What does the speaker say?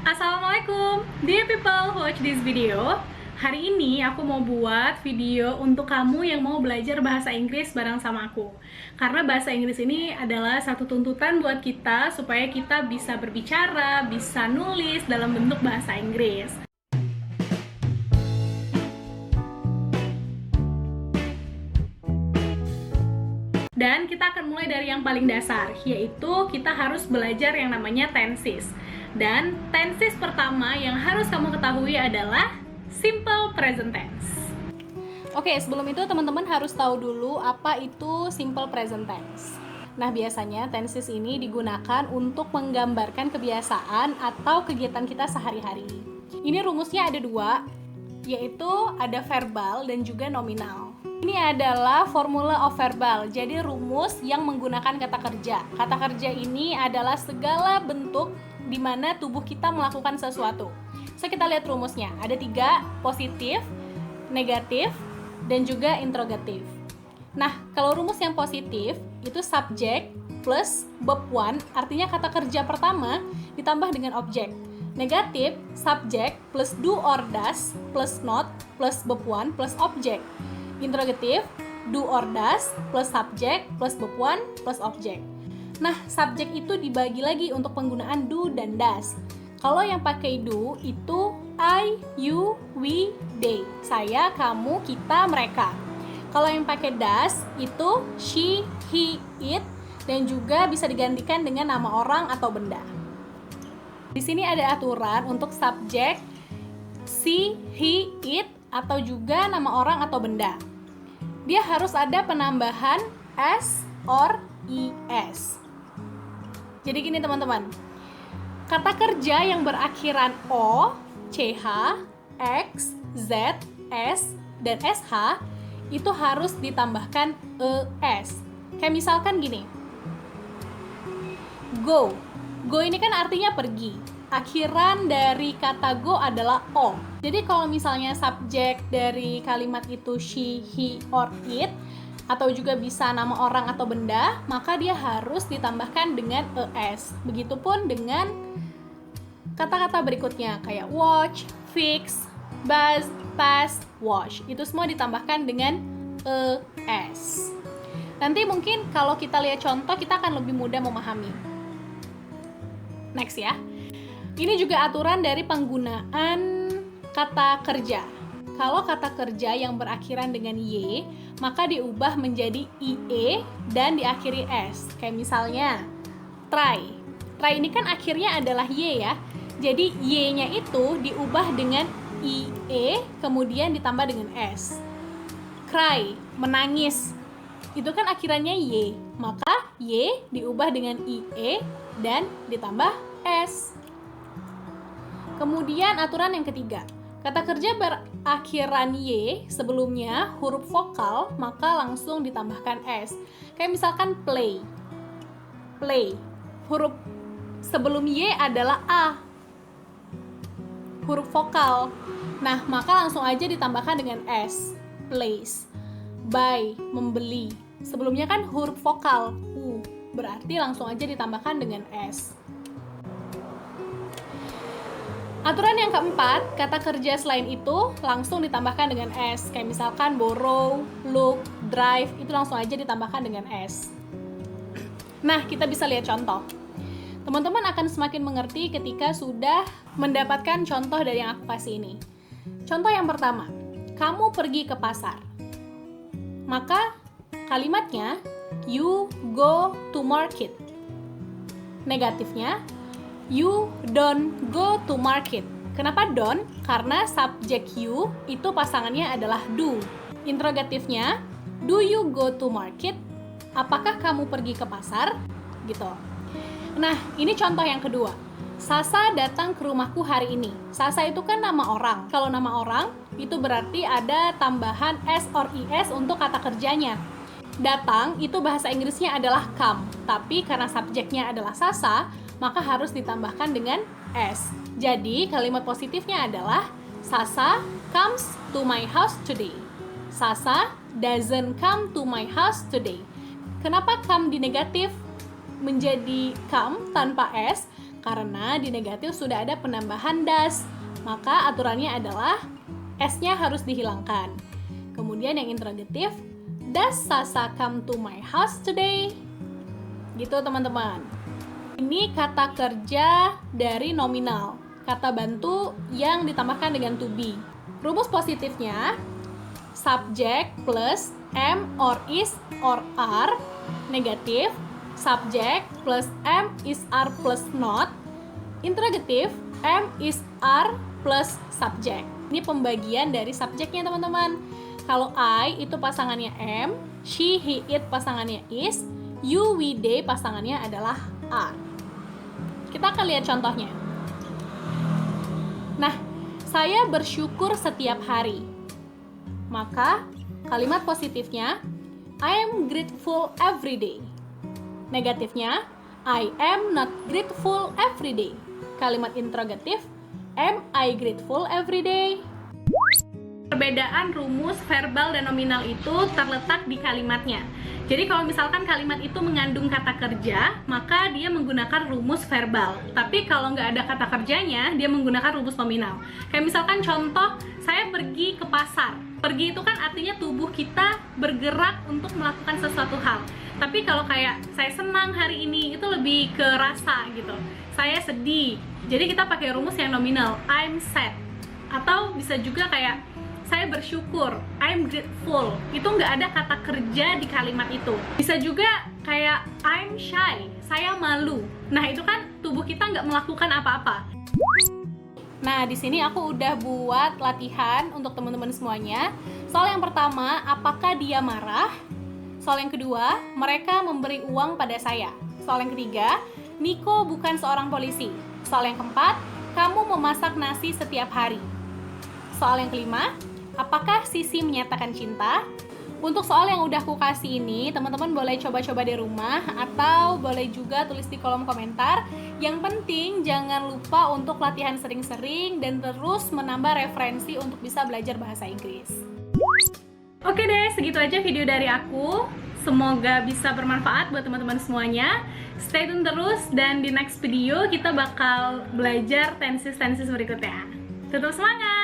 Assalamualaikum, dear people who watch this video. Hari ini aku mau buat video untuk kamu yang mau belajar bahasa Inggris bareng sama aku. Karena bahasa Inggris ini adalah satu tuntutan buat kita supaya kita bisa berbicara, bisa nulis dalam bentuk bahasa Inggris. Dan kita akan mulai dari yang paling dasar, yaitu kita harus belajar yang namanya tenses. Dan tenses pertama yang harus kamu ketahui adalah simple present tense. Oke, sebelum itu teman-teman harus tahu dulu apa itu simple present tense. Nah, biasanya tenses ini digunakan untuk menggambarkan kebiasaan atau kegiatan kita sehari-hari. Ini rumusnya ada dua, yaitu ada verbal dan juga nominal. Ini adalah formula of verbal, jadi rumus yang menggunakan kata kerja. Kata kerja ini adalah segala bentuk di mana tubuh kita melakukan sesuatu. So, kita lihat rumusnya. Ada 3, positif, negatif, dan juga interrogatif. Nah, kalau rumus yang positif, itu subject plus verb 1, artinya kata kerja pertama ditambah dengan objek. Negatif, subject plus do or does plus not plus verb 1 plus objek. Interrogatif, do or does plus subject plus verb 1 plus objek. Nah, subjek itu dibagi lagi untuk penggunaan do dan does. Kalau yang pakai do itu I, you, we, they. Saya, kamu, kita, mereka. Kalau yang pakai does itu she, he, it, dan juga bisa digantikan dengan nama orang atau benda. Di sini ada aturan untuk subjek she, he, it, atau juga nama orang atau benda. Dia harus ada penambahan s or es. Jadi gini teman-teman, kata kerja yang berakhiran o, ch, x, z, s, dan sh itu harus ditambahkan es. Kayak misalkan gini, go. Go ini kan artinya pergi. Akhiran dari kata go adalah o. Jadi kalau misalnya subjek dari kalimat itu she, he, or it, atau juga bisa nama orang atau benda, maka dia harus ditambahkan dengan es. Begitupun dengan kata-kata berikutnya kayak watch, fix, buzz, pass, wash. Itu semua ditambahkan dengan es. Nanti mungkin kalau kita lihat contoh, kita akan lebih mudah memahami. Next ya. Ini juga aturan dari penggunaan kata kerja. Kalau kata kerja yang berakhiran dengan y, maka diubah menjadi ie dan diakhiri s. Kayak misalnya try. Try ini kan akhirnya adalah y ya. Jadi y-nya itu diubah dengan ie kemudian ditambah dengan s. Cry, menangis. Itu kan akhirannya y, maka y diubah dengan ie dan ditambah s. Kemudian aturan yang ketiga, kata kerja berakhiran y sebelumnya huruf vokal, maka langsung ditambahkan s. Kayak misalkan play. Play. Huruf sebelum y adalah a. Huruf vokal. Nah, maka langsung aja ditambahkan dengan s. Plays. Buy, membeli. Sebelumnya kan huruf vokal u, berarti langsung aja ditambahkan dengan s. Aturan yang keempat, kata kerja selain itu langsung ditambahkan dengan s. Kayak misalkan borrow, look, drive, itu langsung aja ditambahkan dengan s. Nah, kita bisa lihat contoh. Teman-teman akan semakin mengerti ketika sudah mendapatkan contoh dari yang aku kasih ini. Contoh yang pertama, kamu pergi ke pasar. Maka kalimatnya, you go to market. Negatifnya, you don't go to market. Kenapa don't? Karena subjek you itu pasangannya adalah do. Interrogatifnya, do you go to market? Apakah kamu pergi ke pasar? Gitu. Nah, ini contoh yang kedua. Sasa datang ke rumahku hari ini. Sasa itu kan nama orang. Kalau nama orang, itu berarti ada tambahan s or es untuk kata kerjanya. Datang itu bahasa Inggrisnya adalah come. Tapi karena subjeknya adalah sasa, maka harus ditambahkan dengan s. Jadi, kalimat positifnya adalah Sasa comes to my house today. Sasa doesn't come to my house today. Kenapa come di negatif menjadi come tanpa s? Karena di negatif sudah ada penambahan das, maka aturannya adalah S-nya harus dihilangkan. Kemudian yang interrogatif, does Sasa come to my house today? Gitu teman-teman. Ini kata kerja dari nominal, kata bantu yang ditambahkan dengan to be. Rumus positifnya, subject plus am or is or are, negatif, subject plus am is are plus not, interrogatif am is are plus subject. Ini pembagian dari subjeknya teman-teman. Kalau I itu pasangannya am, she, he, it pasangannya is, you, we, they pasangannya adalah are. Kita akan lihat contohnya. Nah, saya bersyukur setiap hari. Maka kalimat positifnya, I am grateful every day. Negatifnya, I am not grateful every day. Kalimat interrogatif, am I grateful every day? Perbedaan rumus verbal dan nominal itu terletak di kalimatnya. Jadi kalau misalkan kalimat itu mengandung kata kerja, maka dia menggunakan rumus verbal. Tapi kalau nggak ada kata kerjanya, dia menggunakan rumus nominal. Kayak misalkan contoh, saya pergi ke pasar. Pergi itu kan artinya tubuh kita bergerak untuk melakukan sesuatu hal. Tapi kalau kayak saya senang hari ini, itu lebih ke rasa gitu. Saya sedih. Jadi kita pakai rumus yang nominal, I'm sad. Atau bisa juga kayak saya bersyukur, I'm grateful. Itu nggak ada kata kerja di kalimat itu. Bisa juga kayak I'm shy, saya malu. Nah itu kan tubuh kita nggak melakukan apa-apa. Nah di sini aku udah buat latihan untuk teman-teman semuanya. Soal yang pertama, apakah dia marah? Soal yang kedua, mereka memberi uang pada saya. Soal yang ketiga, Niko bukan seorang polisi. Soal yang keempat, kamu memasak nasi setiap hari. Soal yang kelima, apakah Sisi menyatakan cinta? Untuk soal yang udah aku kasih ini, teman-teman boleh coba-coba di rumah atau boleh juga tulis di kolom komentar. Yang penting jangan lupa untuk latihan sering-sering dan terus menambah referensi untuk bisa belajar bahasa Inggris. Oke deh, segitu aja video dari aku. Semoga bisa bermanfaat buat teman-teman semuanya. Stay tune terus dan di next video kita bakal belajar tenses-tenses berikutnya. Tetap semangat!